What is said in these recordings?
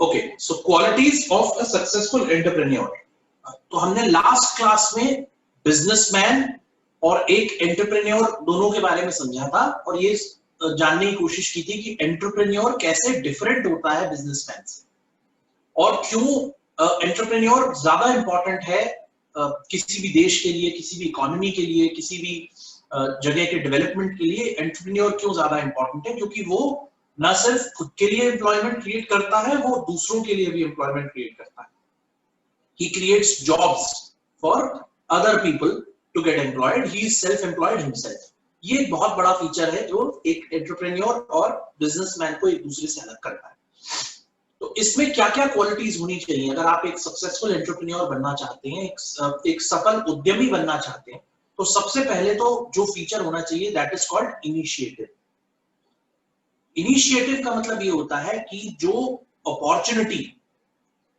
Okay, so qualities of a successful entrepreneur. तो हमने last class में बिजनेसमैन और एक एंटरप्रेन्योर दोनों के बारे में समझा था और ये जानने की कोशिश की थी कि एंटरप्रेन्योर कैसे डिफरेंट होता है बिजनेसमैन से और क्यों एंटरप्रेन्योर ज्यादा इंपॉर्टेंट है किसी भी देश के लिए, किसी भी इकोनॉमी के लिए, किसी भी जगह के डेवलपमेंट के लिए एंटरप्रेन्योर क्यों ज्यादा इंपॉर्टेंट है? क्योंकि वो ना सिर्फ खुद के लिए एम्प्लॉयमेंट क्रिएट करता है, वो दूसरों के लिए भी एम्प्लॉयमेंट क्रिएट करता है। He creates jobs for other people to get employed. He is self-employed himself. ये एक बहुत बड़ा फीचर है जो एक एंटरप्रेन्योर और बिजनेसमैन को एक दूसरे से अलग करता है। तो इसमें क्या-क्या क्वालिटीज होनी चाहिए अगर आप एक सक्सेसफुल एंटरप्रेन्योर बनना चाहते हैं, एक सफल उद्यमी बनना चाहते हैं? तो सबसे पहले तो जो फीचर होना चाहिए that is called initiative. Initiative का मतलब ये होता है कि जो अपॉर्चुनिटी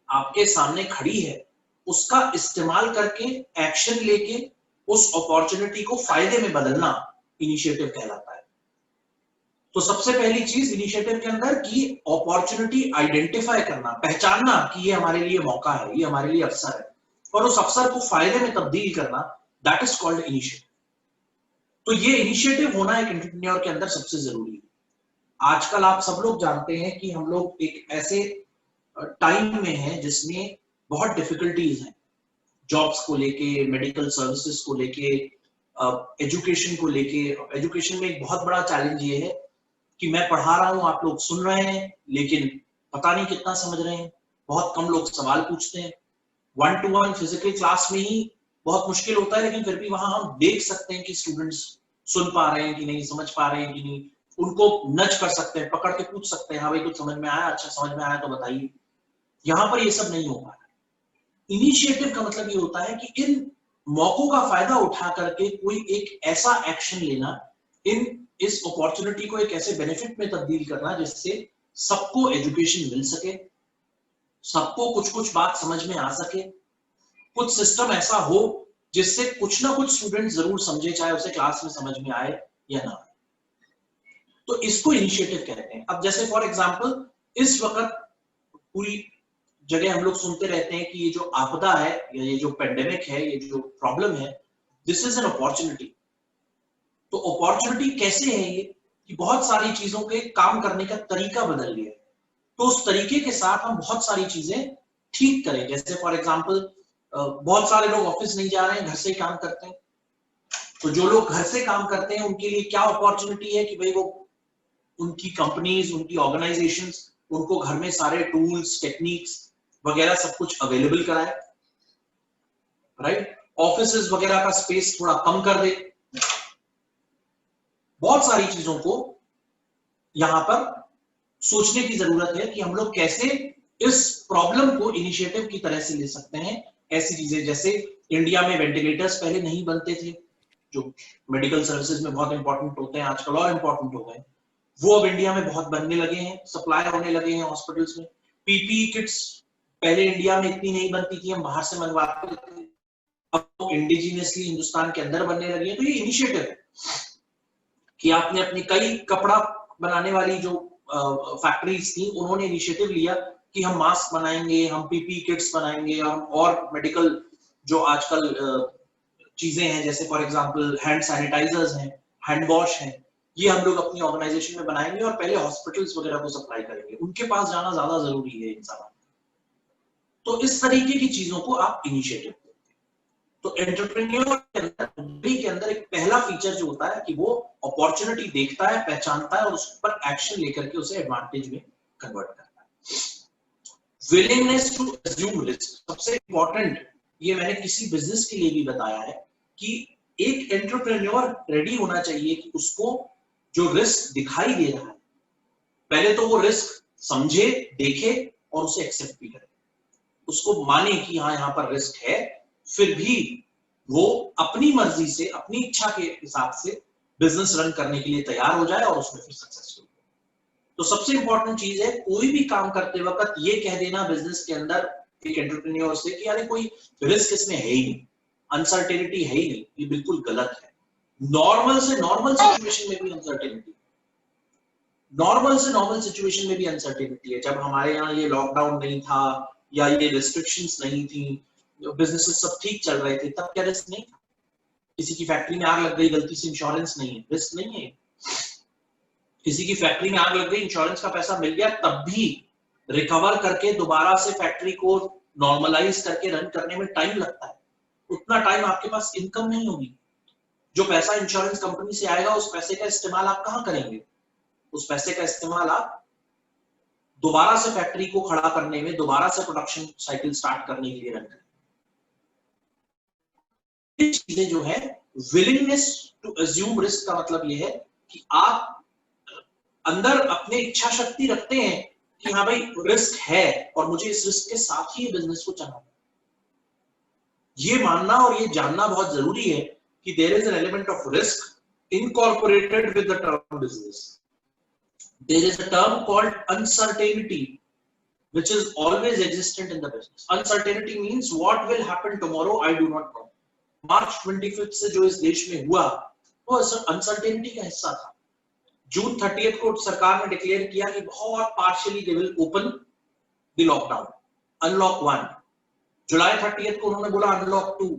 आपके सामने खड़ी है उसका इस्तेमाल करके, एक्शन लेके उस अपॉर्चुनिटी को फायदे में बदलना इनिशिएटिव कहलाता है। तो सबसे पहली चीज इनिशिएटिव के अंदर की अपॉर्चुनिटी आइडेंटिफाई करना, पहचानना कि ये हमारे लिए मौका है, ये हमारे लिए अवसर है और उस अवसर को फायदे में तब्दील करना, दैट इज कॉल्ड इनिशिएटिव। तो ये इनिशिएटिव होना एक एंटरप्रेन्योर के अंदर सबसे जरूरी है। आजकल आप सब लोग जानते हैं कि हम लोग एक ऐसे टाइम में हैं जिसमें बहुत डिफिकल्टीज हैं, जॉब्स को लेके, मेडिकल सर्विसेज को लेके, एजुकेशन को लेके। एजुकेशन में एक बहुत बड़ा चैलेंज ये है कि मैं पढ़ा रहा हूं, आप लोग सुन रहे हैं, लेकिन पता नहीं कितना समझ रहे हैं। बहुत कम लोग सवाल पूछते हैं। 1-to-1 फिजिकल क्लास में ही बहुत मुश्किल होता है, लेकिन फिर भी वहां हम देख सकते हैं कि स्टूडेंट्स सुन पा रहे हैं कि नहीं, समझ पा रहे हैं कि नहीं। उनको नच कर सकते हैं, पकड़ के पूछ सकते हैं, हाँ भाई कुछ समझ में आया? अच्छा समझ में आया तो बताइए। यहां पर ये सब नहीं हो पा रहा। इनिशिएटिव का मतलब ये होता है कि इन मौकों का फायदा उठा करके कोई एक ऐसा एक्शन लेना, इस अपॉर्चुनिटी को एक ऐसे बेनिफिट में तब्दील करना जिससे सबको एजुकेशन मिल सके, सबको कुछ कुछ बात समझ में आ सके, कुछ सिस्टम ऐसा हो जिससे कुछ ना कुछ स्टूडेंट जरूर समझे, चाहे उसे क्लास में समझ में आए या ना आए। तो इसको इनिशिएटिव कहते हैं। अब जैसे फॉर एग्जांपल इस वक्त पूरी जगह हम लोग सुनते रहते हैं कि ये जो आपदा है या ये जो पेंडेमिक है, ये जो प्रॉब्लम है, दिस इज एन अपॉर्चुनिटी। तो अपॉर्चुनिटी कैसे है ये कि बहुत सारी चीजों के काम करने का तरीका बदल गया है, तो उस तरीके के साथ हम बहुत सारी चीजें ठीक करें। जैसे फॉर एग्जांपल बहुत सारे लोग ऑफिस नहीं जा रहे हैं, घर से ही काम करते हैं। तो जो लोग घर से काम करते हैं उनके लिए क्या अपॉर्चुनिटी है कि भाई वो उनकी कंपनीज, उनकी ऑर्गेनाइजेशंस उनको घर में सारे टूल्स, टेक्निक्स वगैरह सब कुछ अवेलेबल कराए, राइट? ऑफिसेज वगैरह का स्पेस थोड़ा कम कर दे। बहुत सारी चीजों को यहां पर सोचने की जरूरत है कि हम लोग कैसे इस प्रॉब्लम को इनिशिएटिव की तरह से ले सकते हैं। ऐसी चीजें जैसे इंडिया में वेंटिलेटर्स पहले नहीं बनते थे, जो मेडिकल सर्विसेज में बहुत इंपॉर्टेंट होते हैं, आजकल और इंपॉर्टेंट हो गए। वो अब इंडिया में बहुत बनने लगे हैं, सप्लाई होने लगे हैं हॉस्पिटल्स में। पीपीई किट्स पहले इंडिया में इतनी नहीं बनती थी, हम बाहर से मंगवाते थे, अब इंडिजिनियसली हिंदुस्तान के अंदर बनने लगी है। तो ये इनिशिएटिव है कि आपने अपनी कई कपड़ा बनाने वाली जो फैक्ट्रीज थी, उन्होंने इनिशिएटिव लिया कि हम मास्क बनाएंगे, हम पीपीई किट्स बनाएंगे, और मेडिकल जो आजकल चीजें हैं जैसे फॉर एग्जांपल हैंड सैनिटाइजर्स हैं, हैंड वॉश हैं, ये हम लोग अपनी ऑर्गेनाइजेशन में बनाएंगे और पहले हॉस्पिटल्स वगैरह को सप्लाई करेंगे। उनके पास जाना ज्यादा जरूरी है इंसान। तो इस तरीके की चीजों को आप इनिशिएटिव कहते हैं। तो एंटरप्रेन्योर के अंदर एक पहला फीचर जो होता है कि वो अपॉर्चुनिटी देखता है, पहचानता है और उस पर एक्शन लेकर के उसे एडवांटेज में कन्वर्ट करता है। विलिंगनेस टू अज्यूम रिस्क सबसे इंपॉर्टेंट, ये मैंने किसी बिजनेस के लिए भी बताया है कि एक एंटरप्रेन्योर रेडी होना चाहिए कि उसको जो रिस्क दिखाई दे रहा है, पहले तो वो रिस्क समझे, देखे और उसे एक्सेप्ट भी करे, उसको माने कि हाँ यहाँ पर रिस्क है, फिर भी वो अपनी मर्जी से, अपनी इच्छा के हिसाब से बिजनेस रन करने के लिए तैयार हो जाए और उसमें फिर सक्सेसफुल हो। तो सबसे इंपॉर्टेंट चीज है कोई भी काम करते वक्त ये कह देना बिजनेस के अंदर एक एंटरप्रेन्योर से कि यार कोई रिस्क इसमें है ही नहीं, अनसर्टेनिटी है ही नहीं, ये बिल्कुल गलत है। नॉर्मल से नॉर्मल सिचुएशन में भी अनसर्टेनिटी, नॉर्मल से नॉर्मल सिचुएशन में भी अनसर्टेनिटी है। जब हमारे यहाँ ये लॉकडाउन नहीं था या ये रिस्ट्रिक्शंस नहीं थी, बिजनेसेस सब ठीक चल रहे थे, तब क्या रिस्क नहीं था? किसी की फैक्ट्री में आग लग गई, गलती से इंश्योरेंस नहीं है, रिस्क नहीं है। किसी की फैक्ट्री में आग लग गई, इंश्योरेंस का पैसा मिल गया, तब भी रिकवर करके दोबारा से फैक्ट्री को नॉर्मलाइज करके रन करने में टाइम लगता है। उतना टाइम आपके पास इनकम नहीं होगी। जो पैसा इंश्योरेंस कंपनी से आएगा, उस पैसे का इस्तेमाल आप कहां करेंगे? उस पैसे का इस्तेमाल आप दोबारा से फैक्ट्री को खड़ा करने में, दोबारा से प्रोडक्शन साइकिल स्टार्ट करने के लिए रन करेंगे। चीजें जो है, विलिंगनेस टू अज्यूम रिस्क का मतलब ये है कि आप अंदर अपने इच्छा शक्ति रखते हैं कि हाँ भाई रिस्क है और मुझे इस रिस्क के साथ ही बिजनेस को चलाना। ये मानना और ये जानना बहुत जरूरी है कि there is an element of risk incorporated with the term business. There is a term called uncertainty which is always existent in the business. Uncertainty means what will happen tomorrow, I do not know. मार्च 25 से जो इस देश में हुआ वो uncertainty का हिस्सा था। जून 30 को सरकार ने डिक्लेयर किया कि बहुत partially they will open the lockdown, unlock 1। जुलाई 30 को उन्होंने बोला अनलॉक 2,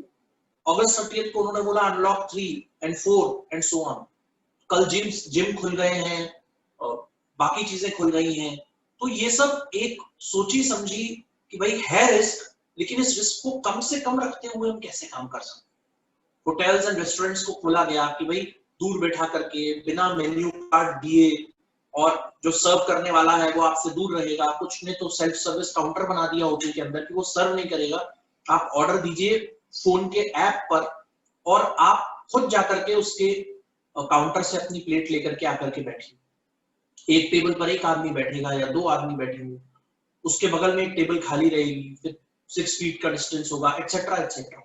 अगस्त 30 को उन्होंने बोला unlock 3 and 4 and so on। कल जिम खुल गए हैं और बाकी चीजें खुल गई हैं। तो ये सब एक सोची समझी कि भाई है रिस्क, लेकिन इस रिस्क को कम से कम रखते हुए हम कैसे काम कर सकते। होटल्स एंड रेस्टोरेंट्स को खोला गया कि भाई दूर बैठा करके, बिना मेन्यू कार्ड दिए, और जो सर्व करने वाला है वो आपसे दूर रहेगा। कुछ ने तो सेल्फ सर्विस काउंटर बना दिया होटल के अंदर कि वो सर्व नहीं करेगा, आप ऑर्डर दीजिए फोन के ऐप पर और आप खुद जाकर के उसके काउंटर से अपनी प्लेट लेकर के आकर के बैठिए। एक टेबल पर एक आदमी बैठेगा या 2 आदमी बैठेंगे, उसके बगल में एक टेबल खाली रहेगी, फिर 6 फीट का डिस्टेंस होगा, एक्सेट्रा एक्सेट्रा।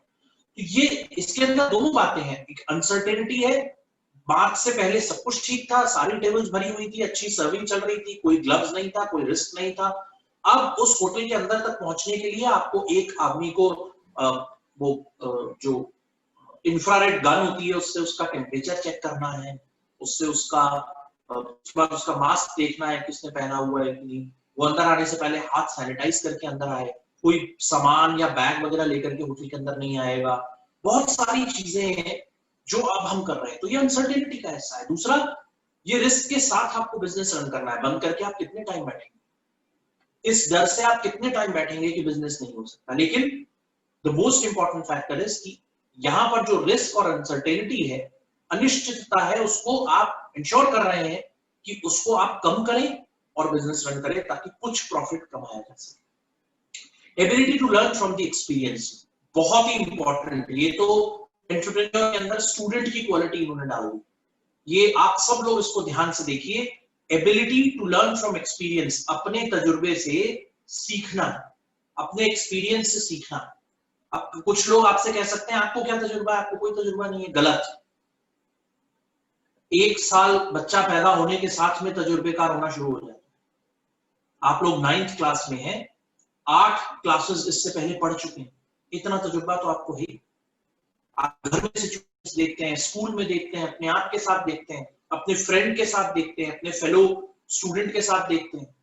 तो ये इसके अंदर दोनों बातें हैं, एक अनसर्टेनिटी है। मार्च से पहले सब कुछ ठीक था, सारी टेबल्स भरी हुई थी, अच्छी सर्विंग चल रही थी, कोई ग्लव्स नहीं था, कोई रिस्क नहीं था। अब उस होटल के अंदर तक पहुंचने के लिए आपको एक आदमी को जो इंफ्रारेड गन होती है उससे उसका टेम्परेचर चेक करना है, उससे उसका मास्क देखना है कि उसने पहना हुआ है कि नहीं, वो अंदर आने से पहले हाथ सैनिटाइज करके अंदर आए, कोई सामान या बैग वगैरह लेकर के होटल के अंदर नहीं आएगा। बहुत सारी चीजें हैं जो अब हम कर रहे हैं, तो ये अनसर्टेनिटी का हिस्सा है। दूसरा, ये रिस्क के साथ आपको बिजनेस रन करना है। बंद करके आप कितने टाइम बैठेंगे, इस डर से आप कितने टाइम बैठेंगे कि बिजनेस नहीं हो सकता। लेकिन the most important factor is कि यहाँ पर जो रिस्क और अनसर्टेनिटी है, अनिश्चितता है, उसको आप इंश्योर कर रहे हैं कि उसको आप कम करें और बिजनेस रन करें ताकि कुछ प्रॉफिट कमाया जा सके। Ability to learn from the experience बहुत ही इंपॉर्टेंट। ये तो एंटरप्रेन्योर के अंदर स्टूडेंट की क्वालिटी इन्होंने डाल दी। ये आप सब लोग इसको ध्यान से देखिए। Ability to learn from experience, अपने तजुर्बे से सीखना, अपने एक्सपीरियंस से सीखना। अब कुछ लोग आपसे कह सकते हैं आपको क्या तजुर्बा है, आपको कोई तजुर्बा नहीं है। गलत। 1 साल बच्चा पैदा होने के साथ में तजुर्बेकार होना शुरू हो जाता है। आप लोग 9th क्लास में हैं, 8 क्लासेस इससे पहले पढ़ चुके हैं, इतना तजुर्बा तो आपको है। आप घर में सिचुएशंस देखते हैं, स्कूल में देखते हैं, अपने आप के साथ देखते हैं, अपने फ्रेंड के साथ देखते हैं, अपने फेलो स्टूडेंट के साथ देखते हैं।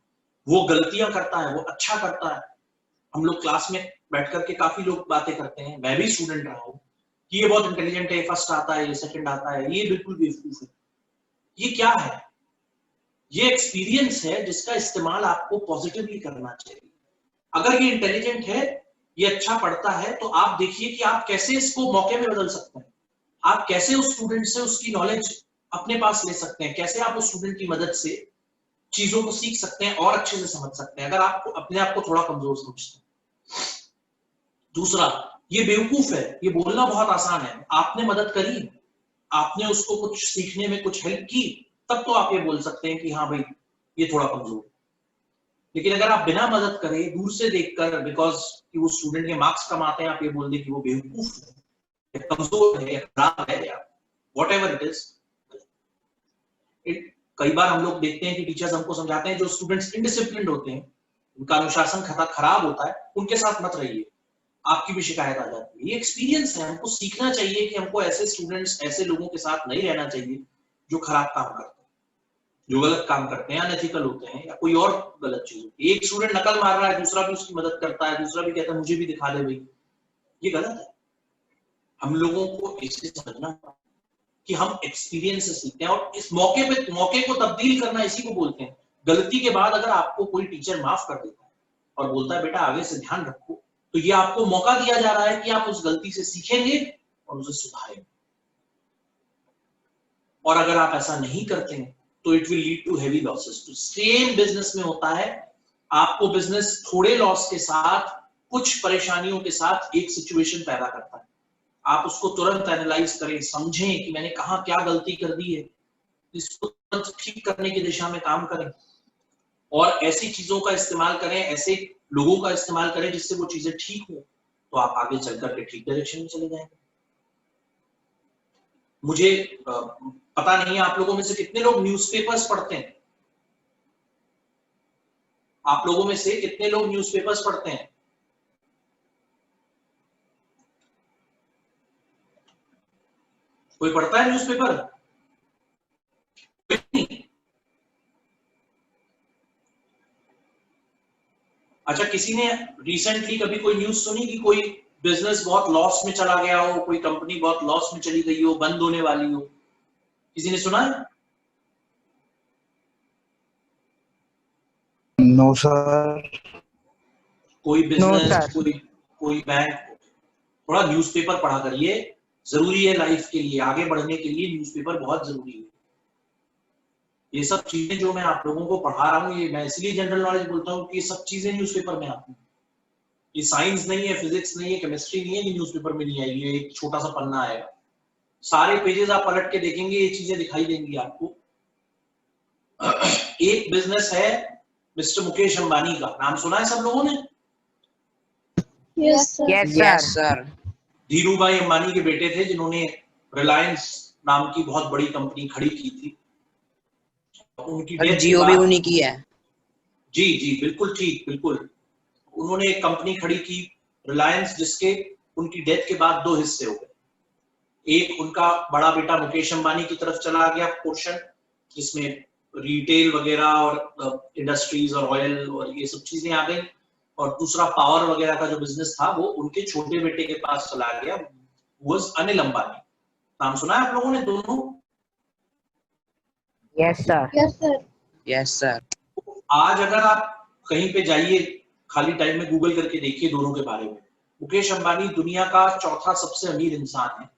वो गलतियां करता है, वो अच्छा करता है। हम लोग क्लास में बैठ करके काफी लोग बातें करते हैं, मैं भी स्टूडेंट रहा हूं, कि ये बहुत इंटेलिजेंट है, फर्स्ट आता है, ये सेकंड आता है, ये बिल्कुल बेवकूफ है। ये क्या है? ये एक्सपीरियंस है जिसका इस्तेमाल आपको पॉजिटिवली करना चाहिए। अगर ये इंटेलिजेंट है, ये अच्छा पढ़ता है, तो आप देखिए कि आप कैसे इसको मौके में बदल सकते हैं। आप कैसे उस स्टूडेंट से उसकी नॉलेज अपने पास ले सकते हैं, कैसे आप उस स्टूडेंट की मदद से चीजों को सीख सकते हैं और अच्छे से समझ सकते हैं, अगर आप अपने आप को थोड़ा कमजोर समझते हैं। दूसरा, ये बेवकूफ है, ये बोलना बहुत आसान है। आपने मदद करी, आपने उसको कुछ सीखने में कुछ हेल्प की, तब तो आप ये बोल सकते हैं कि हाँ भाई ये थोड़ा कमजोर है। लेकिन अगर आप बिना मदद करे, दूर से देखकर, बिकॉज कि वो स्टूडेंट के मार्क्स कम आते हैं, आप ये बोल दें कि वो बेवकूफ है या कमजोर है या खराब है या व्हाटएवर इट इज। कई बार हम लोग देखते हैं कि टीचर्स हमको समझाते हैं जो स्टूडेंट्स इनडिसिप्लिन्ड होते हैं, उनका अनुशासन खराब होता है, उनके साथ मत रहिए, आपकी भी शिकायत आ जाती है। ये एक्सपीरियंस है, हमको सीखना चाहिए कि हमको ऐसे स्टूडेंट्स, ऐसे लोगों के साथ नहीं रहना चाहिए जो खराब काम करते हैं। जो गलत काम करते हैं, अनएथिकल होते हैं, या कोई और गलत चीज होती है। एक स्टूडेंट नकल मार रहा है, दूसरा भी उसकी मदद करता है, दूसरा भी कहता है मुझे भी दिखा दे भाई, ये गलत है। हम लोगों को इसे समझना कि हम एक्सपीरियंस से सीखते हैं, और इस मौके को तब्दील करना इसी को बोलते हैं। गलती के बाद अगर आपको कोई टीचर माफ कर देता है और बोलता है बेटा आगे से ध्यान रखो, तो ये आपको मौका दिया जा रहा है कि आप उस गलती से सीखेंगे और उसे सुधारेंगे। और अगर आप ऐसा नहीं करते हैं तो it will lead to heavy losses. तो सेम बिजनेस में होता है, आपको बिजनेस थोड़े लॉस के साथ, कुछ परेशानियों के साथ एक सिचुएशन पैदा करता है। आप उसको तुरंत एनालाइज करें, समझें कि मैंने कहां क्या गलती कर दी है, इसको तुरंत ठीक करने की दिशा में काम करें, और ऐसी चीजों का इस्तेमाल करें, ऐसे लोगों का इस्तेमाल करें जिससे वो चीजें ठीक हो, तो आप आगे चलकर के ठीक डायरेक्शन में चले जाएंगे। मुझे पता नहीं है आप लोगों में से कितने लोग न्यूज़पेपर्स पढ़ते हैं। आप लोगों में से कितने लोग न्यूज़पेपर्स पढ़ते हैं? कोई पढ़ता है न्यूज़पेपर? अच्छा, किसी ने रिसेंटली कभी कोई न्यूज़ सुनी कि कोई बिजनेस बहुत लॉस में चला गया हो, कोई कंपनी बहुत लॉस में चली गई हो, बंद होने वाली हो? किसी ने सुना है? No sir. कोई बिजनेस, कोई बैंक? थोड़ा न्यूज़पेपर पढ़ा करिए, जरूरी है लाइफ के लिए, आगे बढ़ने के लिए न्यूज़पेपर बहुत जरूरी है। ये सब चीजें जो मैं आप लोगों को पढ़ा रहा हूँ, ये मैं इसलिए जनरल नॉलेज बोलता हूँ कि ये सब चीजें न्यूज़पेपर में आती हैं। ये साइंस नहीं है, फिजिक्स नहीं है, केमिस्ट्री नहीं है कि न्यूज़पेपर में नहीं आएगी। एक छोटा सा पन्ना आएगा, सारे पेजेस आप पलट के देखेंगे, ये चीजें दिखाई देंगी आपको। एक बिजनेस है मिस्टर मुकेश अंबानी का, नाम सुना है सब लोगों ने? Yes sir. धीरू भाई अंबानी के बेटे थे जिन्होंने रिलायंस नाम की बहुत बड़ी कंपनी खड़ी की थी। उनकी डेथ जियो भी उन्हीं की है। जी जी बिल्कुल ठीक, बिल्कुल। उन्होंने एक कंपनी खड़ी की रिलायंस, जिसके उनकी डेथ के बाद दो हिस्से हो गए। एक उनका बड़ा बेटा मुकेश अंबानी की तरफ चला गया पोर्शन, जिसमें रिटेल वगैरह और इंडस्ट्रीज और ऑयल और ये सब चीजें आ गई, और दूसरा पावर वगैरह का जो बिजनेस था वो उनके छोटे बेटे के पास चला गया, वो अनिल अंबानी। नाम सुना है आप लोगों ने दोनों? Yes sir. Yes sir. आज अगर आप कहीं पे जाइए, खाली टाइम में गूगल करके देखिए दोनों के बारे में। मुकेश अंबानी दुनिया का चौथा सबसे अमीर इंसान है।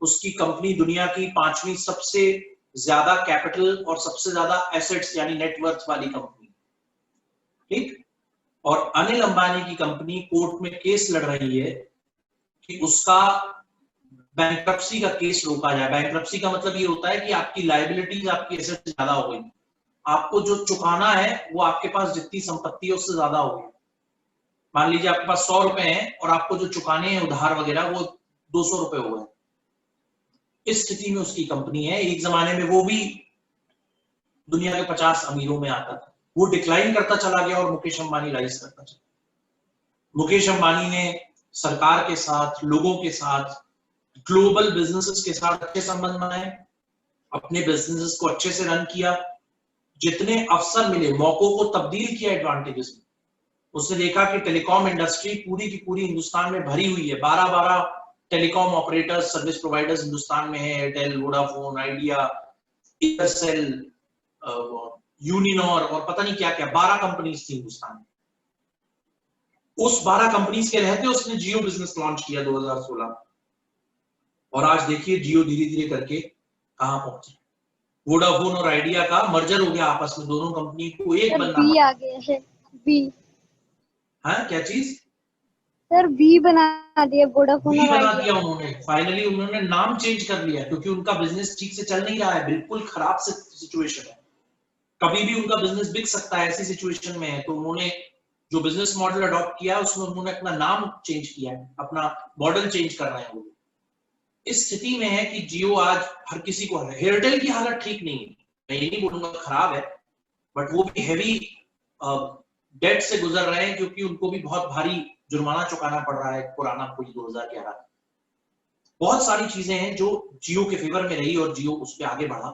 उसकी कंपनी दुनिया की 5वीं सबसे ज्यादा कैपिटल और सबसे ज्यादा एसेट्स यानी नेटवर्थ वाली कंपनी, ठीक। और अनिल अंबानी की कंपनी कोर्ट में केस लड़ रही है कि उसका बैंक्रप्सी का केस रोका जाए। बैंक्रप्सी का मतलब ये होता है कि आपकी लायबिलिटीज, आपकी एसेट्स ज्यादा हो गई, आपको जो चुकाना है वो आपके पास जितनी संपत्ति है उससे ज्यादा हो गई। मान लीजिए आपके पास 100 रुपए हैं और आपको जो चुकाने हैं उधार वगैरह वो 200 रुपए हो गए। इस स्थिति में उसकी कंपनी है। एक जमाने में वो भी दुनिया के 50 अमीरों में आता था, वो डिक्लाइन करता चला गया और मुकेश अंबानी राइज करता चला। मुकेश अंबानी ने सरकार के साथ, लोगों के साथ, ग्लोबल बिजनेसेस के साथ अच्छे संबंध बनाए, अपने बिजनेसेस को अच्छे से रन किया, जितने अवसर मिले मौकों को तब्दील किया एडवांटेजेस में। उसने देखा कि टेलीकॉम इंडस्ट्री पूरी की पूरी हिंदुस्तान में भरी हुई है, 12 telecom operators, service providers Hindustan में है, Airtel, Vodafone, idea, Aircel, Uninor और पता नहीं क्या क्या 12 कंपनीज थी हिंदुस्तान में। उस 12 कंपनीज के रहते उसने जियो बिजनेस लॉन्च किया 2016, और आज देखिए जियो धीरे धीरे करके कहां पहुंचे। वोडाफोन और आइडिया का मर्जर हो गया आपस में, दोनों कंपनी को एक बनना आ गया है। बी, हाँ क्या चीज सर बी बना दिया, वोडाफोन और बना आइडिया दिया उन्होंने। फाइनली उन्होंने नाम चेंज कर लिया क्योंकि उनका बिजनेस ठीक से चल नहीं रहा है, बिल्कुल खराब सिचुएशन है। कभी भी उनका बिजनेस बिक सकता है, ऐसी सिचुएशन में है। तो उन्होंने जो बिजनेस मॉडल अडॉप्ट किया उसमें उन्होंने अपना नाम चेंज किया है, अपना मॉडल चेंज कर रहे हैं वो। इस स्थिति में है कि जियो आज हर किसी को, एयरटेल की हालत ठीक नहीं है, मैं ये नहीं बोलूंगा खराब है, बट वो भी हैवी डेट से गुजर रहे हैं क्योंकि उनको भी बहुत भारी जुर्माना चुकाना पड़ रहा है, पुराना कोई 2011। बहुत सारी चीजें हैं जो जियो के फेवर में रही और जियो उस पर आगे बढ़ा।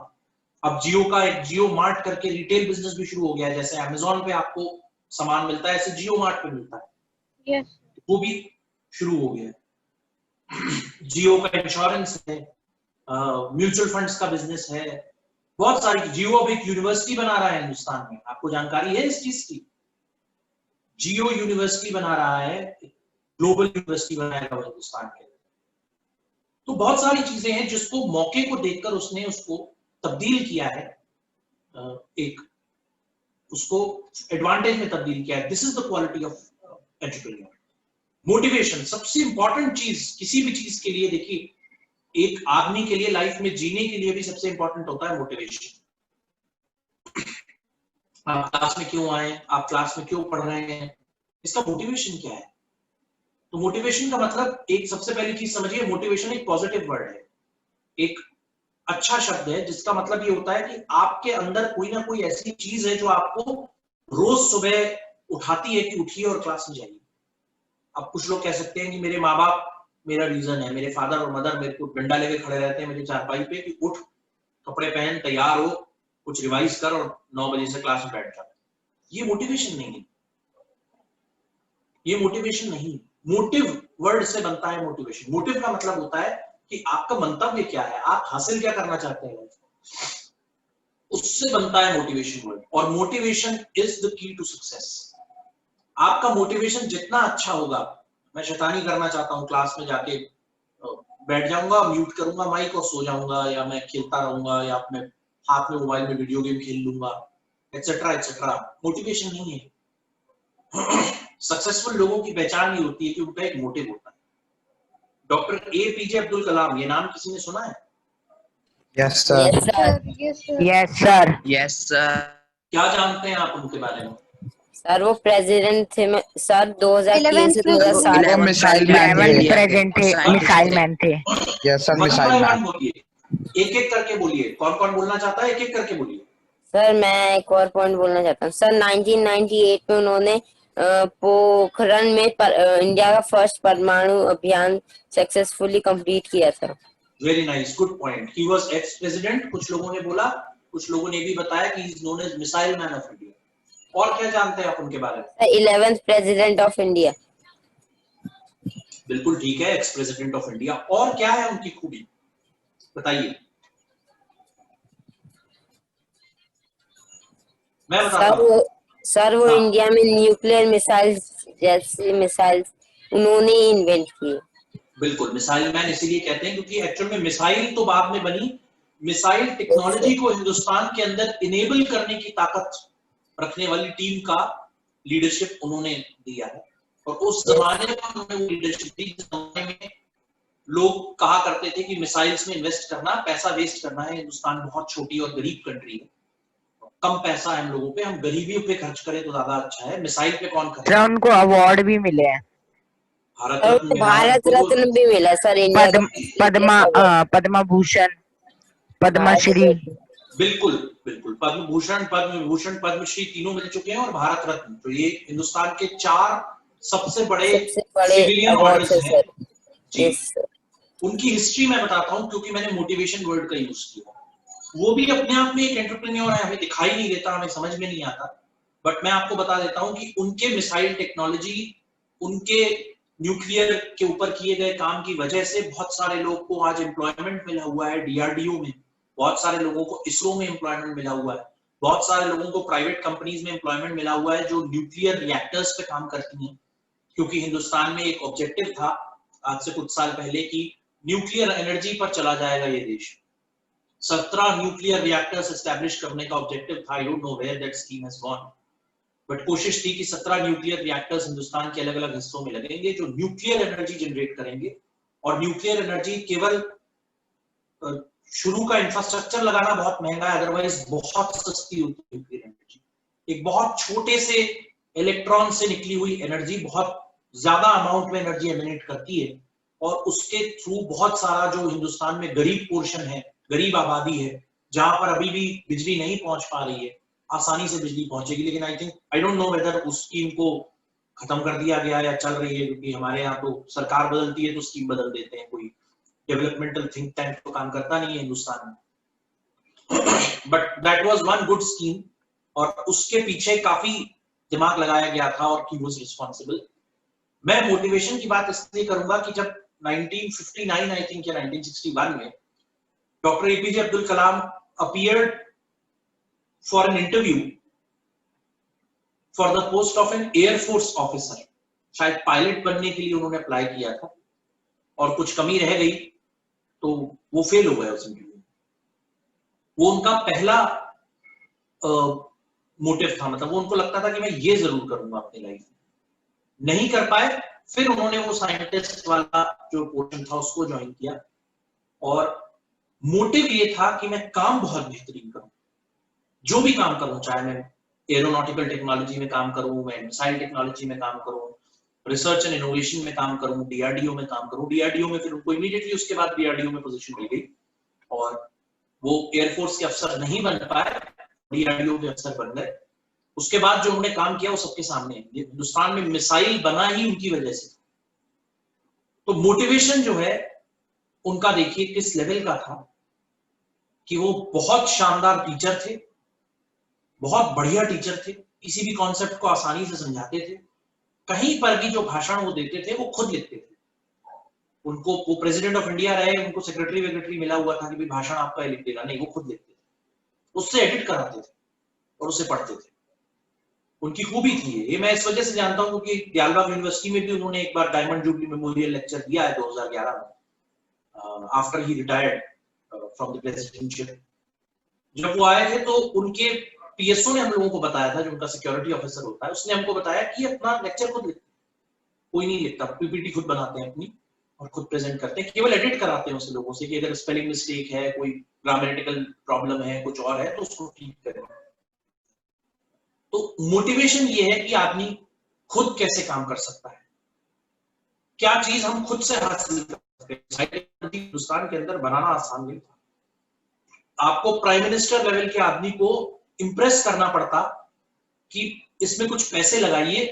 अब जियो का एक जियो मार्ट करके रिटेल बिजनेस भी शुरू हो गया है, जैसे अमेजोन पे आपको सामान मिलता है ऐसे जियो मार्ट पे मिलता है। यस वो भी शुरू हो गया है। जियो का इंश्योरेंस है, म्यूचुअल फंड्स का बिजनेस है, बहुत सारी। जियो अब एक यूनिवर्सिटी बना रहा है हिंदुस्तान में, आपको जानकारी है इस चीज की? जियो यूनिवर्सिटी बना रहा है, ग्लोबल यूनिवर्सिटी बनाएगा वो हिंदुस्तान के। तो बहुत सारी चीजें हैं जिसको मौके को देखकर उसने उसको तब्दील किया है, एक उसको एडवांटेज में तब्दील किया है। This is the quality of entrepreneur. Motivation सबसे इंपॉर्टेंट चीज किसी भी चीज के लिए, देखिए एक आदमी के लिए लाइफ में जीने के लिए भी सबसे इंपॉर्टेंट होता है मोटिवेशन। आप क्लास में क्यों आए, आप क्लास में क्यों पढ़ रहे हैं, इसका मोटिवेशन क्या है? तो मोटिवेशन का मतलब, एक सबसे पहली चीज समझिए, मोटिवेशन एक पॉजिटिव वर्ड है, एक अच्छा शब्द है जिसका मतलब ये होता है कि आपके अंदर कोई ना कोई ऐसी चीज है जो आपको रोज सुबह उठाती है कि उठिए और क्लास में जाइए। अब कुछ लोग कह सकते हैं कि मेरे माँ बाप मेरा रीजन है, मेरे फादर और मदर मेरे को डंडा लेके खड़े रहते हैं मेरे चारपाई पे कि उठ, कपड़े पहन, तैयार हो, कुछ रिवाइज कर और 9 बजे से क्लास में बैठ जा। ये मोटिवेशन नहीं है, ये मोटिवेशन नहीं। मोटिव वर्ड से बनता है मोटिवेशन। मोटिव का मतलब होता है कि आपका मंतव्य क्या है, आप हासिल क्या करना चाहते हैं, उससे बनता है मोटिवेशन वर्ड। और motivation is the key to success. आपका मोटिवेशन जितना अच्छा होगा, मैं शैतानी करना चाहता हूं, क्लास में जाके बैठ जाऊंगा, म्यूट करूंगा माइक और सो जाऊंगा, या मैं खेलता रहूंगा, या अपने हाथ में मोबाइल में वीडियो गेम खेल लूंगा, एटसेट्रा एटसेट्रा, मोटिवेशन नहीं है। सक्सेसफुल लोगों की पहचान ये होती है कि उनका एक मोटिव होता है। डॉक्टर एपीजे अब्दुल कलाम, ये नाम किसी ने सुना है? Yes sir. Yes sir yes sir. Yes sir. क्या जानते हैं आप उनके बारे में? सर वो प्रेसिडेंट थे सर 2003 से 2007 वो मिसाइल मैन थे। प्रेजेंट थे, मिसाइल मैन थे। Yes sir, missile man. बोलिए, एक एक करके बोलिए, कौन कौन बोलना चाहता है, एक एक करके बोलिए। सर मैं एक और पॉइंट बोलना चाहता हूँ सर। 1998 में उन्होंने पोखरण में इंडिया का फर्स्ट परमाणु अभियान सक्सेसफुली कंप्लीट किया था। Very nice, good point. He was ex president, कुछ लोगों ने बोला, कुछ लोगों ने भी बताया कि he is known as missile man of India. और क्या जानते हैं आप उनके बारे में? 11th president of India. बिल्कुल ठीक है, एक्स प्रेसिडेंट ऑफ इंडिया। और क्या है उनकी खूबी, बताइए। मैं बताता हूं। सर वो इंडिया में न्यूक्लियर मिसाइल जैसे मिसाइल उन्होंने ही इन्वेंट किए। बिल्कुल, मिसाइल मैन इसीलिए कहते हैं क्योंकि एक्चुअल में मिसाइल तो बाद में बनी, मिसाइल टेक्नोलॉजी को हिंदुस्तान के अंदर इनेबल करने की ताकत रखने वाली टीम का लीडरशिप उन्होंने दिया है। और उस जमाने में उन्होंने वो लीडरशिप दी जिस जमाने में लोग कहा करते थे कि मिसाइल्स में इन्वेस्ट करना पैसा वेस्ट करना है, हिंदुस्तान बहुत छोटी और गरीब कंट्री है, कम पैसा है हम लोगों पे, हम गरीबी पे खर्च करें तो ज्यादा अच्छा है, मिसाइल पे कौन खर्च। उनको अवार्ड भी मिले हैं, भारत रत्न भी मिला सर इंडिया पद्म भूषण, पद्मश्री। बिल्कुल बिल्कुल, पद्म भूषण, पद्म विभूषण, पद्मश्री तीनों मिल चुके हैं और भारत रत्न। तो ये हिंदुस्तान के 4 सबसे बड़े सिविलियन ऑर्डर्स हैं जी। उनकी हिस्ट्री मैं बताता हूं क्योंकि मैंने मोटिवेशन वर्ड का यूज किया। वो भी अपने आप में एक एंटरप्रेन्योर है, हमें दिखाई नहीं देता, हमें समझ में नहीं आता, बट मैं आपको बता देता हूं कि उनके मिसाइल टेक्नोलॉजी, उनके न्यूक्लियर के ऊपर किए गए काम की वजह से बहुत सारे लोग को आज एम्प्लॉयमेंट मिला हुआ है। डीआरडीओ में बहुत सारे लोगों को, इसरो में एम्प्लॉयमेंट मिला हुआ है, बहुत सारे लोगों को प्राइवेट कंपनीज में एम्प्लॉयमेंट मिला हुआ है जो न्यूक्लियर रिएक्टर्स पे काम करती हैं। क्योंकि हिंदुस्तान में एक ऑब्जेक्टिव था आज से कुछ साल पहले कि न्यूक्लियर एनर्जी पर चला जाएगा ये देश। 17 न्यूक्लियर रिएक्टर्स एस्टैब्लिश करने का ऑब्जेक्टिव था। I don't know where that scheme has gone, but कोशिश थी कि 17 न्यूक्लियर रिएक्टर्स हिंदुस्तान के अलग अलग हिस्सों में लगेंगे जो न्यूक्लियर एनर्जी जनरेट करेंगे। और न्यूक्लियर एनर्जी केवल शुरू का इंफ्रास्ट्रक्चर लगाना बहुत महंगा है, अदरवाइज बहुत सस्ती होती है न्यूक्लियर एनर्जी। एक बहुत छोटे से इलेक्ट्रॉन से निकली हुई एनर्जी बहुत ज्यादा अमाउंट में एनर्जी एमिनेट करती है और उसके थ्रू बहुत सारा जो हिंदुस्तान में गरीब पोर्शन है, गरीब आबादी है, जहां पर अभी भी बिजली नहीं पहुंच पा रही है, आसानी से बिजली पहुंचेगी। लेकिन आई डोंट नो वेदर उस स्कीम को खत्म कर दिया गया या चल रही है, क्योंकि हमारे यहाँ तो सरकार बदलती है तो स्कीम बदल देते हैं, कोई डेवलपमेंटल थिंक टैंक तो काम करता नहीं है हिंदुस्तान में। But that was one good scheme, और उसके पीछे काफी दिमाग लगाया गया था और ही वाज रिस्पांसिबल। मैं मोटिवेशन की बात इसलिए करूंगा कि जब 1959 आई थिंक या 1961 में doctor APJ Abdul Kalam appeared for an interview for the post of N air force officer, शायद पायलट बनने के लिए उन्होंने अप्लाई किया था और कुछ कमी रह गई तो वो फेल हो गए उस इंटरव्यू में। वो उनका पहला मोटिव था, मतलब वो उनको लगता था कि मैं ये जरूर करूंगा अपनी लाइफ में, नहीं कर पाए। फिर उन्होंने वो साइंटिस्ट वाला जो पोर्शन था उसको ज्वाइन किया और मोटिव ये था कि मैं काम बहुत बेहतरीन करूं, जो भी काम करूं, चाहे मैं एरोनॉटिकल टेक्नोलॉजी में काम करूं, मैं मिसाइल टेक्नोलॉजी में काम करूं, रिसर्च एंड इनोवेशन में काम करूं, डीआरडीओ में काम करूं। डीआरडीओ में फिर उनको इमीडिएटली उसके बाद डीआरडीओ में पोजीशन मिल गई और वो एयरफोर्स के अफसर नहीं बन पाए, डीआरडीओ के अफसर बन गए। उसके बाद जो उन्होंने काम किया वो सबके सामने है, हिंदुस्तान में मिसाइल बना ही उनकी वजह से। तो मोटिवेशन जो है उनका देखिए किस लेवल का था कि वो बहुत शानदार टीचर थे, बहुत बढ़िया टीचर थे, किसी भी कॉन्सेप्ट को आसानी से समझाते थे। कहीं पर भी जो भाषण वो देते थे वो खुद लिखते थे। उनको, वो प्रेसिडेंट ऑफ इंडिया रहे, उनको सेक्रेटरी वेक्रेटरी मिला हुआ था कि भाई भाषण आपका लिख देगा, नहीं, वो खुद लिखते थे, उससे एडिट कराते थे और उसे पढ़ते थे। उनकी खूबी थी ये मैं इस वजह से जानता हूं क्योंकि दयालबाग यूनिवर्सिटी में भी उन्होंने एक बार डायमंड जुबली मेमोरियल लेक्चर दिया है 2011 में, after he retired from the presidentship. जब वो आए थे तो उनके पीएसओ ने हम लोगों को बताया था, जो उनका सिक्योरिटी ऑफिसर होता है, उसने हमको बताया कि अपना लेक्चर खुद लिखते, कोई नहीं लिखता, पीपीटी खुद बनाते हैं अपनी और खुद प्रेजेंट करते हैं, केवल एडिट कराते हैं उसे लोगों से कि अगर स्पेलिंग मिस्टेक है, कोई ग्रामेटिकल प्रॉब्लम है, कुछ और है तो उसको ठीक करें। तो मोटिवेशन ये है कि आदमी खुद कैसे काम कर सकता है, क्या चीज हम खुद से हासिल कर सकते हैं। हिंदुस्तान के अंदर बनाना आसान नहीं था। आपको प्राइम मिनिस्टर लेवल के आदमी को इंप्रेस करना पड़ता कि इसमें कुछ पैसे लगाइए,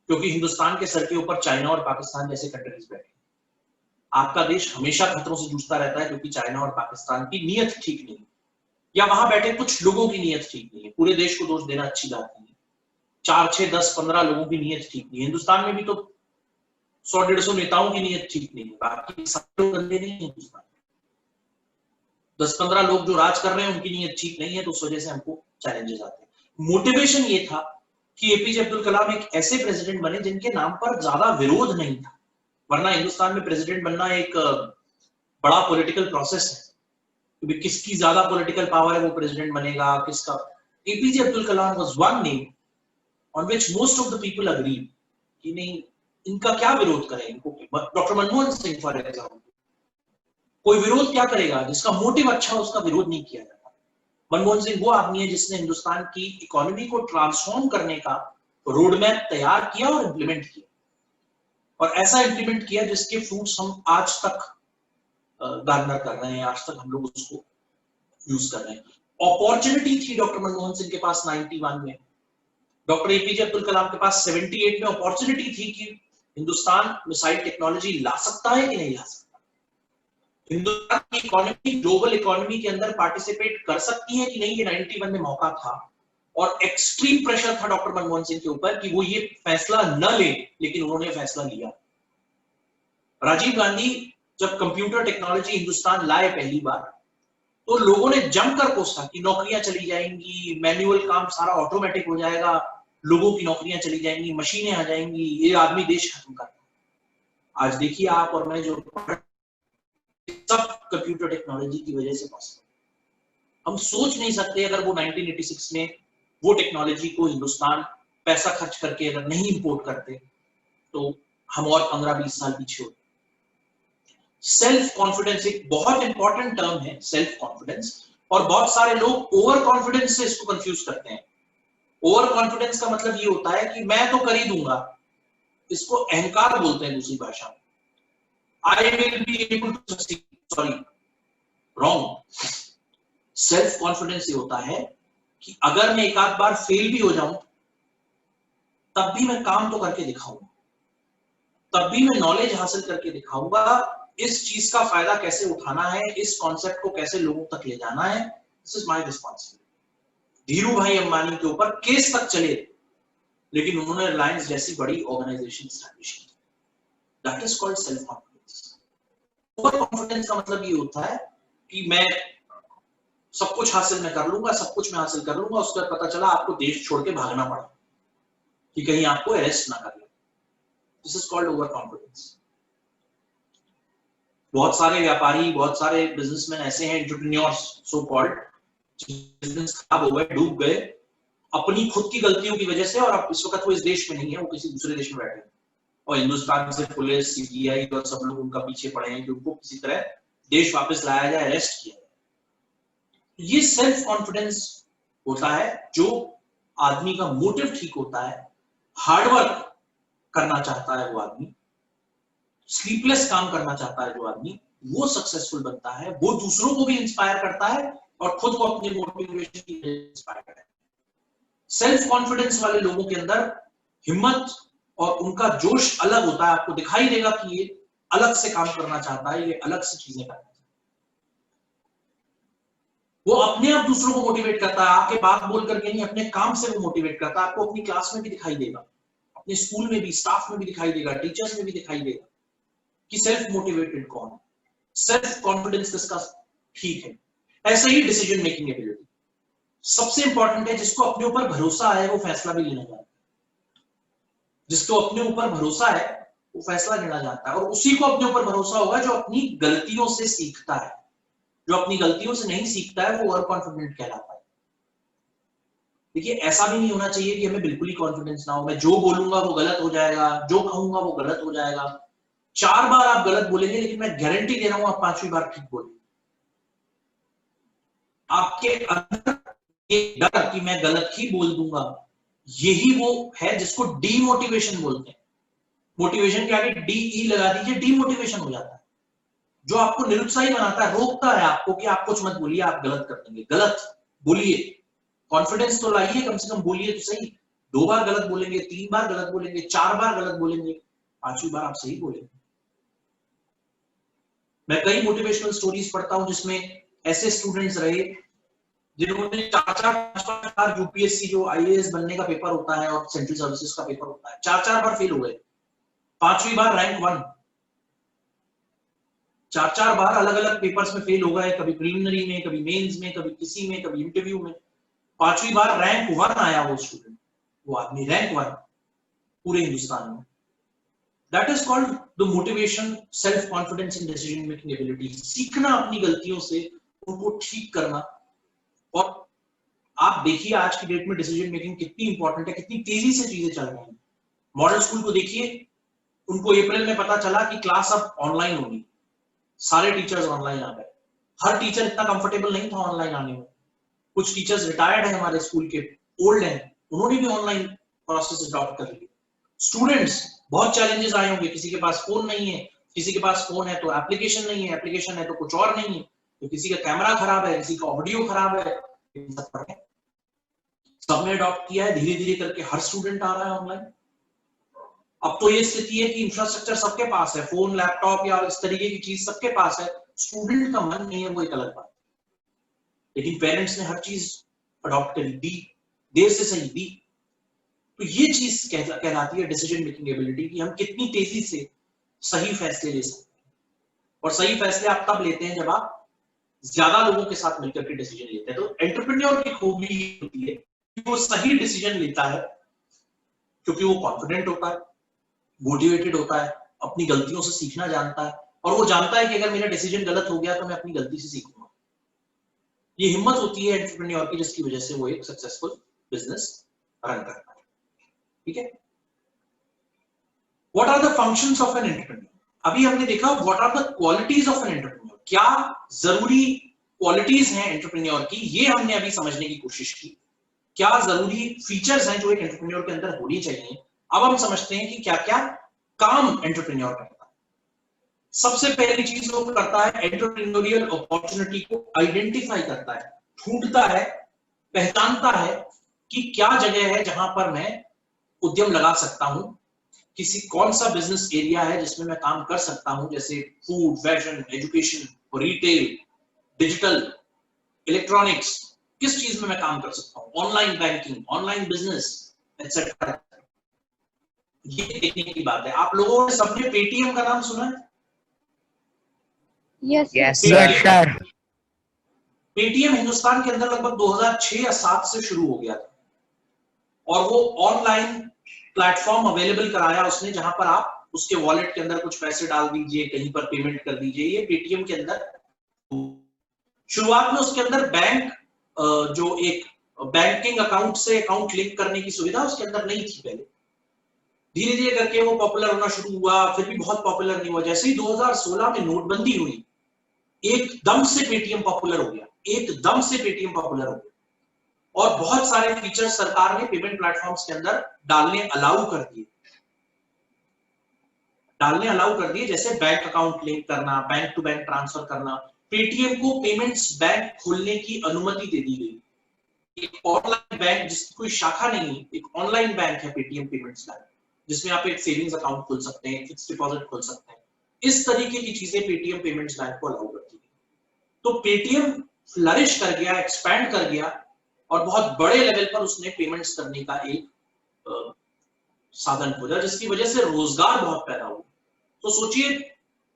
क्योंकि हिंदुस्तान के सर के ऊपर चाइना और पाकिस्तान जैसे कंट्रीज बैठे। आपका देश हमेशा खतरों से जूझता रहता है क्योंकि चाइना और पाकिस्तान की नीयत ठीक नहीं, या वहां बैठे कुछ लोगों की नीयत ठीक नहीं है। पूरे देश को दोष देना अच्छी बात नहीं है, 4, 6, 10, 15 लोगों की नीयत ठीक नहीं है। हिंदुस्तान में भी तो 100-150 नेताओं की नीयत ठीक नहीं है, बाकी सारे लोग गंदे नहीं है। हिंदुस्तान में 10-15 लोग जो राज कर रहे हैं उनकी नीयत ठीक नहीं है, तो उस वजह से हमको चैलेंजेस आते हैं। मोटिवेशन ये था कि एपीजे अब्दुल कलाम एक ऐसे प्रेसिडेंट बने जिनके नाम पर ज्यादा विरोध नहीं था, वरना हिंदुस्तान में प्रेसिडेंट बनना एक बड़ा पॉलिटिकल प्रोसेस है, क्योंकि किसकी ज्यादा पॉलिटिकल पावर है वो प्रेसिडेंट बनेगा, किसका। APJ Abdul Kalam was one name on which most of the people agree कि नहीं, इनका क्या विरोध करें इनको। Doctor Manmohan Singh for example, कोई विरोध क्या करेगा, जिसका मोटिव अच्छा हो उसका विरोध नहीं किया जाता। मनमोहन सिंह वो आदमी है जिसने हिंदुस्तान की इकोनॉमी को ट्रांसफॉर्म करने का रोड मैप तैयार किया और इंप्लीमेंट किया, और ऐसा इंप्लीमेंट किया जिसके फ्रूट्स हम आज तक गार्नर कर रहे हैं, आज तक हम लोग उसको यूज कर रहे हैं। अपॉर्चुनिटी थी डॉक्टर मनमोहन सिंह के पास 91 में, डॉक्टर एपीजे अब्दुल कलाम के पास 78 में अपॉर्चुनिटी थी कि हिंदुस्तान मिसाइल टेक्नोलॉजी ला सकता है कि नहीं ला सकता, हिंदुस्तान की इकोनॉमी ग्लोबल इकोनॉमी के अंदर पार्टिसिपेट कर सकती है कि नहीं। ये 91 में मौका था और एक्सट्रीम प्रेशर था डॉक्टर मनमोहन सिंह के ऊपर कि वो ये फैसला न ले, लेकिन उन्होंने फैसला लिया। राजीव गांधी जब कंप्यूटर टेक्नोलॉजी हिंदुस्तान लाए पहली बार, तो लोगों ने जमकर कोसा कि नौकरियां चली जाएंगी, मैनुअल काम सारा ऑटोमेटिक हो जाएगा, लोगों की नौकरियां चली जाएंगी, मशीनें आ जाएंगी, ये आदमी देश खत्म कर। आज देखिए आप और मैं जो सब कंप्यूटर टेक्नोलॉजी की वजह से पॉसिबल। हम सोच नहीं सकते अगर वो 1986 में वो टेक्नोलॉजी को हिंदुस्तान पैसा खर्च करके अगर नहीं इंपोर्ट करते तो हम और 15-20 साल पीछे होते। सेल्फ कॉन्फिडेंस एक बहुत इंपॉर्टेंट टर्म है, सेल्फ कॉन्फिडेंस, और बहुत सारे लोग ओवर कॉन्फिडेंस से इसको कंफ्यूज करते हैं। ओवर कॉन्फिडेंस का मतलब ये होता है कि मैं तो कर ही दूंगा, इसको अहंकार बोलते हैं दूसरी भाषा में। I will be able to succeed, sorry wrong. Self confidence ये होता है कि अगर मैं एक आध बार फेल भी हो जाऊं तब भी मैं काम तो करके दिखाऊंगा, तब भी मैं नॉलेज हासिल करके दिखाऊंगा, इस चीज का फायदा कैसे उठाना है, इस कॉन्सेप्ट को कैसे लोगों तक ले जाना है, this is my responsibility. Dhiru भाई अंबानी के ऊपर केस तक चले, लेकिन उन्होंने रिलायंस जैसी बड़ी ऑर्गेनाइजेशन स्टैब्लिश की। That is called self confidence. Over confidence का मतलब ये होता है कि मैं सब कुछ हासिल मैं कर लूंगा, सब कुछ मैं हासिल कर लूंगा, उसके बाद पता चला आपको देश छोड़ के भागना पड़ा कि कहीं आपको अरेस्ट ना कर ले। This is called over confidence. बहुत सारे व्यापारी, बहुत सारे बिजनेसमैन ऐसे हैं, एंटरप्रेन्योर्स सो कॉल्ड, बिजनेस खराब हो गए, डूब गए अपनी खुद की गलतियों की वजह से, और अब इस वक्त वो इस देश में नहीं है, वो किसी दूसरे देश में बैठे हैं, और हिंदुस्तान से पुलिस, सीबीआई और सब लोग उनका पीछे पड़े हैं कि उनको किसी तरह देश वापस लाया जाए, अरेस्ट किया जाए। ये सेल्फ कॉन्फिडेंस होता है जो आदमी का मोटिव ठीक होता है, हार्डवर्क करना चाहता है वो आदमी, स्लीपलेस काम करना चाहता है जो आदमी, वो सक्सेसफुल बनता है, वो दूसरों को भी इंस्पायर करता है और खुद को अपनी मोटिवेशन की इंस्पायर करता है। सेल्फ कॉन्फिडेंस वाले लोगों के अंदर हिम्मत और उनका जोश अलग होता है, आपको दिखाई देगा कि ये अलग से काम करना चाहता है, ये अलग से चीजें करना चाहता है। वो अपने आप दूसरों को मोटिवेट करता है, आपके बात बोल करके नहीं, अपने काम से वो मोटिवेट करता है। आपको अपनी क्लास में भी दिखाई देगा, अपने स्कूल में भी, स्टाफ में भी दिखाई देगा, टीचर्स में भी दिखाई देगा कि सेल्फ मोटिवेटेड कौन है, सेल्फ कॉन्फिडेंस किसका ठीक है। ऐसे ही डिसीजन मेकिंग एबिलिटी सबसे इंपॉर्टेंट है। जिसको अपने ऊपर भरोसा है वो फैसला भी लेना जानता है, जिसको अपने ऊपर भरोसा है वो फैसला लेना जानता है, और उसी को अपने ऊपर भरोसा होगा जो अपनी गलतियों से सीखता है। जो अपनी गलतियों से नहीं सीखता है वो ओवर कॉन्फिडेंट कहलाता है। देखिए, ऐसा भी नहीं होना चाहिए कि हमें बिल्कुल ही कॉन्फिडेंस ना हो, मैं जो बोलूंगा वो गलत हो जाएगा, जो कहूंगा वो गलत हो जाएगा। 4 बार आप गलत बोलेंगे, लेकिन मैं गारंटी दे रहा हूं आप 5वीं बार ठीक बोलेंगे। आपके अंदर ये डर कि मैं गलत ही बोल दूंगा, यही वो है जिसको डीमोटिवेशन बोलते हैं। मोटिवेशन के आगे DE लगा दीजिए, डीमोटिवेशन हो जाता है, जो आपको निरुत्साही बनाता है, रोकता है आपको कि आप कुछ मत बोलिए, आप गलत कर देंगे, गलत बोलिए, कॉन्फिडेंस तो लाइए, कम से कम बोलिए तो सही। 2 बार गलत बोलेंगे, 3 बार गलत बोलेंगे, 4 बार गलत बोलेंगे, 5वीं बार आप सही बोलेंगे। मैं कई मोटिवेशनल स्टोरीज पढ़ता हूं जिसमें ऐसे स्टूडेंट्स रहे जिन्होंने 4-5 बार यूपीएससी जो IAS बनने का पेपर होता है और सेंट्रल सर्विसेज का पेपर होता है, 4 बार फेल हो गए, 5वीं बार रैंक 1। 4 बार अलग अलग पेपर्स में फेल हो गए, कभी प्रीलिमिनरी में, कभी मेंस में, कभी किसी में, कभी इंटरव्यू में। 5वीं बार रैंक 1 आया वो स्टूडेंट, वो आदमी रैंक 1 पूरे हिंदुस्तान में। That is called the motivation, self confidence and decision making ability। सीखना अपनी गलतियों से, उनको ठीक करना। और आप देखिए आज की डेट में डिसीजन मेकिंग कितनी इंपॉर्टेंट है, कितनी तेजी से चीजें चल रही हैं। मॉडल स्कूल को देखिए, उनको अप्रैल में पता चला कि क्लास अब ऑनलाइन होगी, सारे टीचर्स ऑनलाइन आ गए। हर टीचर इतना कंफर्टेबल नहीं था ऑनलाइन आने में। कुछ टीचर्स रिटायर्ड हैं हमारे स्कूल के, ओल्ड हैं, उन्होंने भी ऑनलाइन प्रोसेस अडॉप्ट कर लिया। स्टूडेंट्स, बहुत चैलेंजेस आए होंगे, किसी के पास फोन नहीं है, किसी के पास फोन है तो एप्लीकेशन नहीं है, एप्लीकेशन है तो कुछ और नहीं है, तो किसी का कैमरा खराब है, किसी का ऑडियो खराब है, सबने अडॉप्ट किया है। धीरे धीरे करके हर स्टूडेंट आ रहा है ऑनलाइन। अब तो ये स्थिति है कि इंफ्रास्ट्रक्चर सबके पास है, फोन, लैपटॉप या इस तरीके की चीज सबके पास है, स्टूडेंट का मन नहीं है, वो एक अलग बात। लेकिन पेरेंट्स ने हर चीज अडॉप्ट करी, दी, देर से सही दी। तो ये चीज कहलाती है डिसीजन मेकिंग एबिलिटी, कि हम कितनी तेजी से सही फैसले ले सकते हैं। और सही फैसले आप तब लेते हैं जब आप ज्यादा लोगों के साथ मिलकर के डिसीजन लेते हैं। तो एंटरप्रेन्योर की खूबी ये होती है कि वो सही डिसीजन लेता है, क्योंकि वो कॉन्फिडेंट होता है, मोटिवेटेड होता है, अपनी गलतियों से सीखना जानता है, और वो जानता है कि अगर मेरा डिसीजन गलत हो गया तो मैं अपनी गलती से सीखूंगा। ये हिम्मत होती है एंटरप्रेन्योर की, जिसकी वजह से वो एक सक्सेसफुल बिजनेस रन करता है। ठीक है। What are the functions of an entrepreneur? अभी हमने देखा what are the qualities of an entrepreneur, क्या जरूरी क्वालिटीज हैं एंटरप्रेन्योर की, ये हमने अभी समझने की कोशिश की। क्या जरूरी फीचर्स हैं जो एक एंटरप्रेन्योर के अंदर होनी चाहिए। अब हम समझते हैं कि क्या क्या काम एंटरप्रेन्योर करता है। सबसे पहली चीज वो करता है, एंटरप्रेन्योरियल अपॉर्चुनिटी को आइडेंटिफाई करता है, ढूंढता है, पहचानता है कि क्या जगह है जहां पर मैं उद्यम लगा सकता हूं, किसी कौन सा बिजनेस एरिया है जिसमें मैं काम कर सकता हूं, जैसे food, fashion, education, retail, digital, electronics, किस चीज में मैं काम कर सकता हूँ, online banking, online business etcetera. ये देखने की बात है। आप लोगों ने सबने पेटीएम का नाम सुना है? Yes Yes, sir. sir. Yes sir. Paytm Hindustan के अंदर लगभग 2006 या 7 से शुरू हो गया था, और वो ऑनलाइन प्लेटफॉर्म अवेलेबल कराया उसने, जहां पर आप उसके वॉलेट के अंदर कुछ पैसे डाल दीजिए, कहीं पर पेमेंट कर दीजिए। ये पेटीएम के अंदर शुरुआत में उसके अंदर बैंक, जो एक बैंकिंग अकाउंट से अकाउंट लिंक करने की सुविधा उसके अंदर नहीं थी पहले। धीरे धीरे करके वो पॉपुलर होना शुरू हुआ, फिर भी बहुत पॉपुलर नहीं हुआ। जैसे ही 2016 में नोटबंदी हुई, एकदम से पेटीएम पॉपुलर हो गया, एकदम से पेटीएम पॉपुलर हो गया, और बहुत सारे फीचर सरकार ने पेमेंट प्लेटफॉर्म्स के अंदर डालने अलाउ कर दिए, जैसे बैंक अकाउंट लिंक करना, बैंक टू बैंक ट्रांसफर करना। पेटीएम को पेमेंट्स बैंक खोलने की अनुमति दे दी गई। एक ऑनलाइन बैंक जिसकी कोई शाखा नहीं, एक ऑनलाइन बैंक है पेटीएम पेमेंट्स बैंक, जिसमें आप एक सेविंग्स अकाउंट खोल सकते हैं, फिक्स डिपॉजिट खोल सकते हैं। इस तरीके की चीजें पेटीएम पेमेंट्स बैंक को अलाउ करती है। तो पेटीएम फ्लरिश कर गया, एक्सपैंड कर गया, और बहुत बड़े लेवल पर उसने पेमेंट्स करने का एक साधन खोजा, जिसकी वजह से रोजगार बहुत पैदा हुआ। तो सोचिए,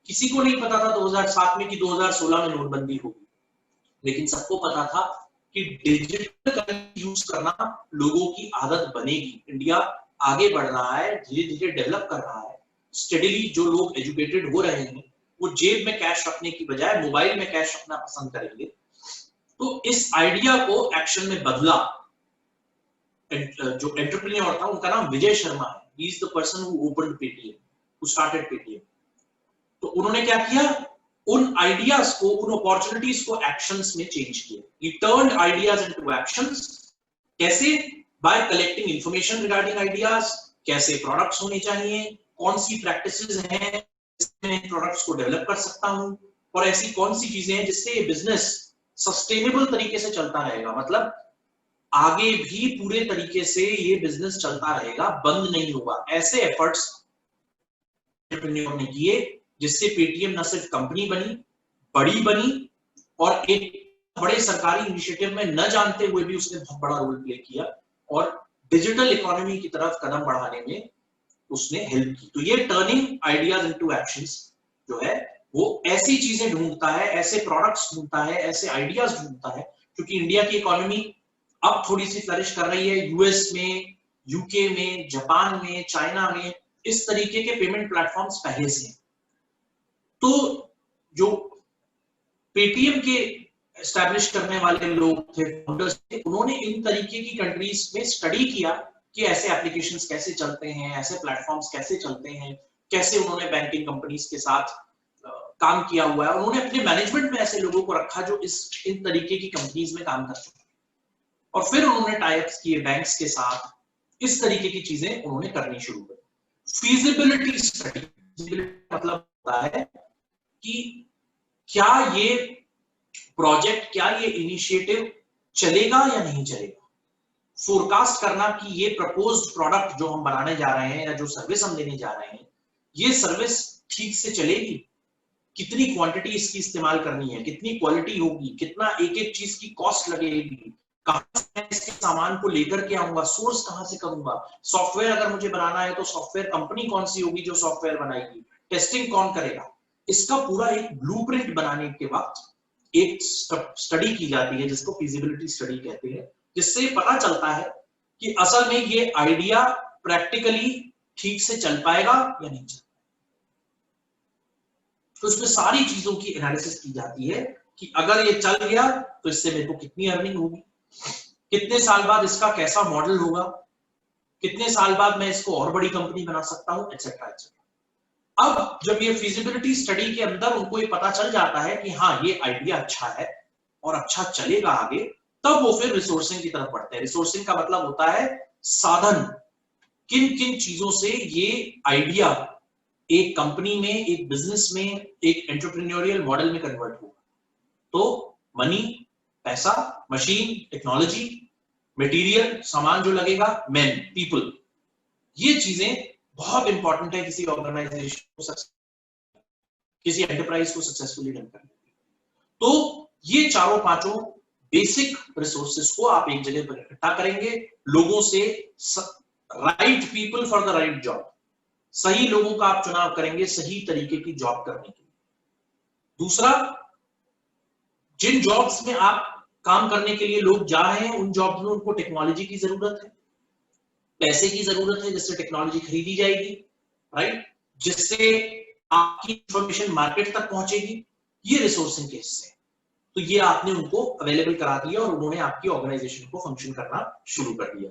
किसी को नहीं पता था 2007 में कि 2016 में नोटबंदी होगी, लेकिन सबको पता था कि डिजिटल करेंसी यूज करना लोगों की आदत बनेगी। इंडिया आगे बढ़ रहा है, धीरे धीरे डेवलप कर रहा है, स्टेडीली जो लोग एजुकेटेड हो रहे हैं वो जेब में कैश रखने की बजाय मोबाइल में कैश रखना पसंद करेंगे। तो इस आइडिया को एक्शन में बदला। जो एंटरप्रेन्योर था उनका नाम विजय शर्मा है, he is the person who opened Paytm, who started Paytm. तो उन्होंने क्या किया, उन आइडियाज को, उन अपॉर्चुनिटीज को एक्शंस में चेंज किया। He turned ideas into actions. कैसे? By collecting information regarding ideas, कैसे प्रोडक्ट्स होने चाहिए, कौन सी प्रैक्टिसेस हैं जिसमें प्रोडक्ट्स को डेवलप कर सकता हूं, और ऐसी कौन सी चीजें हैं जिससे ये बिजनेस सस्टेनेबल तरीके से चलता रहेगा, मतलब आगे भी पूरे तरीके से ये बिजनेस चलता रहेगा, बंद नहीं होगा। ऐसे एफर्ट्स एंटरप्रेन्योर ने किए, जिससे पेटीएम न सिर्फ कंपनी बनी, बड़ी बनी, और एक बड़े सरकारी इनिशिएटिव में न जानते हुए भी उसने बहुत बड़ा रोल प्ले किया, और डिजिटल इकोनॉमी की तरफ कदम बढ़ाने में उसने हेल्प की। तो ये टर्निंग आइडियाज इनटू एक्शंस जो है, वो ऐसी चीजें ढूंढता है, ऐसे प्रोडक्ट्स ढूंढता है, ऐसे आइडियाज ढूंढता है, क्योंकि इंडिया की इकोनॉमी अब थोड़ी सी फ्लरिश कर रही है। यूएस में, यूके में, जापान में, चाइना में इस तरीके के पेमेंट प्लेटफॉर्म्स पहले से हैं। तो जो पेटीएम के एस्टैब्लिश करने वाले लोग थे, फाउंडर्स थे, उन्होंने इन तरीके की कंट्रीज में स्टडी किया कि ऐसे एप्लीकेशंस कैसे चलते हैं, ऐसे प्लेटफॉर्म्स कैसे चलते हैं, कैसे उन्होंने बैंकिंग कंपनीज के साथ काम किया हुआ है। उन्होंने अपने मैनेजमेंट में ऐसे लोगों को रखा जो इन तरीके की कंपनीज में काम कर चुके हैं, और फिर उन्होंने टाइप्स किए बैंक्स के साथ। इस तरीके की चीजें उन्होंने करनी शुरू की। फीजिबिलिटी स्टडी मतलब होता है कि क्या ये प्रोजेक्ट, क्या ये इनिशिएटिव चलेगा या नहीं चलेगा। फोरकास्ट करना कि ये प्रपोज्ड प्रोडक्ट जो हम बनाने जा रहे हैं या जो सर्विस हम देने जा रहे हैं, ये सर्विस ठीक से चलेगी, कितनी क्वांटिटी इसकी इस्तेमाल करनी है, कितनी क्वालिटी होगी, कितना एक एक चीज की कॉस्ट लगेगी, कहां से इसके सामान को लेकर के आऊंगा, सोर्स कहां से करूंगा, सॉफ्टवेयर अगर मुझे बनाना है तो सॉफ्टवेयर कंपनी कौन सी होगी जो सॉफ्टवेयर बनाएगी, टेस्टिंग कौन करेगा। इसका पूरा एक ब्लूप्रिंट बनाने के बाद एक स्टडी की जाती है जिसको फिजिबिलिटी स्टडी कहते हैं, जिससे पता चलता है कि असल में ये आइडिया प्रैक्टिकली ठीक से चल पाएगा या नहीं चल। तो उसमें सारी चीजों की एनालिसिस की जाती है कि अगर ये चल गया तो इससे मेरे को कितनी अर्निंग होगी, कितने साल बाद इसका कैसा मॉडल होगा, कितने साल बाद मैं इसको और बड़ी कंपनी बना सकता हूं, एक्सेट्रा एक्सेट्रा। अब जब ये फिजिबिलिटी स्टडी के अंदर उनको ये पता चल जाता है कि हाँ ये आइडिया अच्छा है और अच्छा चलेगा आगे, तब वो फिर रिसोर्सिंग की तरफ बढ़ते हैं। रिसोर्सिंग का मतलब होता है साधन, किन किन चीजों से ये आइडिया एक कंपनी में, एक बिजनेस में, एक एंटरप्रेन्योरियल मॉडल में कन्वर्ट होगा। तो मनी, पैसा, मशीन, टेक्नोलॉजी, मटेरियल, सामान जो लगेगा, मैन, पीपल, ये चीजें बहुत इंपॉर्टेंट है किसी ऑर्गेनाइजेशन को, किसी एंटरप्राइज को सक्सेसफुली रन करने के लिए। तो ये चारों पांचों बेसिक रिसोर्सेस को आप एक जगह पर इकट्ठा करेंगे, लोगों से right people for the right job, सही लोगों का आप चुनाव करेंगे सही तरीके की जॉब करने के लिए। दूसरा, जिन जॉब्स में आप काम करने के लिए लोग जा रहे हैं उन जॉब्स में उनको टेक्नोलॉजी की जरूरत है, पैसे की जरूरत है, जिससे टेक्नोलॉजी खरीदी जाएगी, राइट, जिससे आपकी इंफॉर्मेशन मार्केट तक पहुंचेगी। ये रिसोर्सिंग के हिस्से, तो ये आपने उनको अवेलेबल करा दिया और उन्होंने आपकी ऑर्गेनाइजेशन को फंक्शन करना शुरू कर दिया।